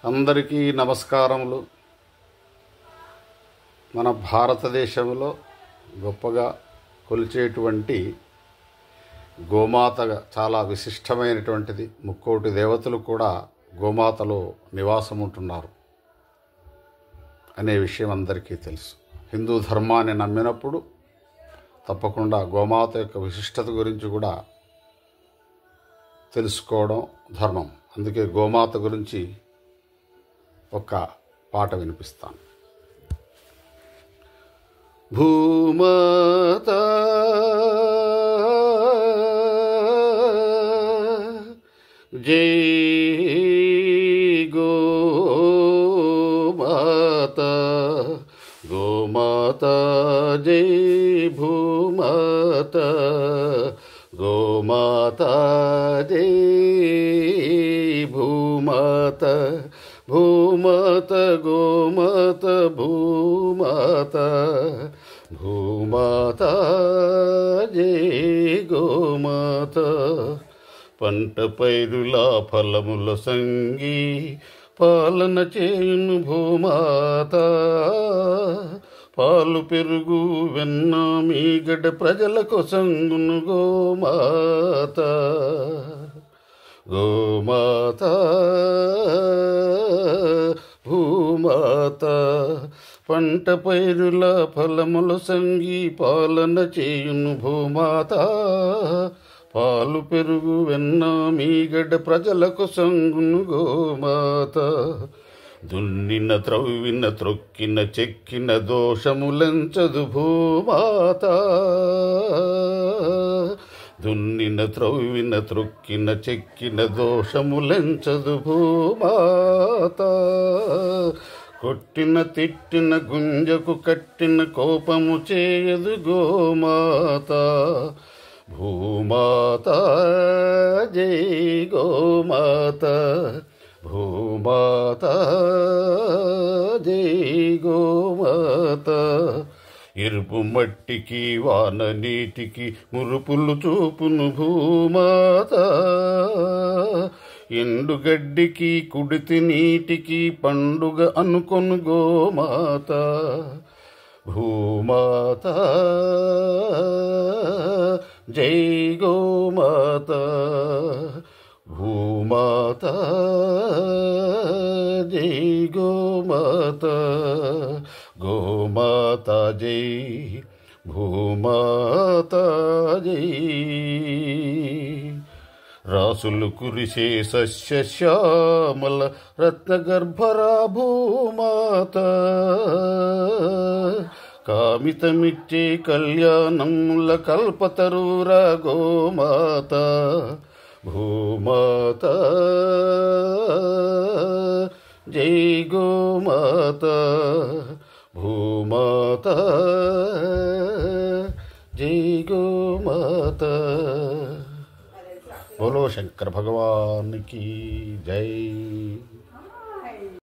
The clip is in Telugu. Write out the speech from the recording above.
అందరికీ నమస్కారములు. మన భారతదేశంలో గొప్పగా కొలిచేటువంటి గోమాత చాలా విశిష్టమైనటువంటిది. ముక్కోటి దేవతలు కూడా గోమాతలో నివాసం ఉంటున్నారు అనే విషయం అందరికీ తెలుసు. హిందూ ధర్మాన్ని నమ్మినప్పుడు తప్పకుండా గోమాత యొక్క విశిష్టత గురించి కూడా తెలుసుకోవడం ధర్మం. అందుకే గోమాత గురించి ఒక పాట వినిపిస్తాను. భూమాత జై గోమాత, గోమాత జై భూమాత, గోమాత జై భూమాత, భూమాత గోమాత భూమాత, భూమాత జై గోమాత. పంట పైరుల ఫలముల సంగి పాలన చేయును భూమాత, పాలు పెరుగు వెన్న మీగడ ప్రజలకు సంగును గోమాత, గోమాత భూమాత. పంట పైరుల ఫలముల సంగి పాలన చేయును భూమాత, పాలు పెరుగు వెన్న మీగడ ప్రజలకు సంగును గోమాత. దున్నిన త్రవ్విన త్రొక్కిన చెక్కిన దోషములెంచదు భూమాత, దున్నిన త్రవ్విన త్రొక్కిన చెక్కిన దోషములెంచదు భూమాత. కొట్టిన తిట్టిన గుంజకు కట్టిన కోపము చేయదు గోమాత, భూమాత జై గోమాత, భూమాత జై గోమాత. ఎరుపు మట్టికి వాన నీటికి మురుపులు చూపును భూమాత, ఎండుగడ్డికి కుడితి నీటికి పండుగ అనుకొను గోమాత, భూమాత జై గోమాత, భూమాత జై గోమాత, గోమాత జై భూమాత జై. రాసులు కురిసే సస్యశ్యామల రత్నగర్భరా భూమాత, కామితమిచ్చే కళ్యాణముల కల్పతరురా గోమాత, భూమాత జై గోమాత, భూమాత జై గోమాత. बोलो शंकर भगवान की जय।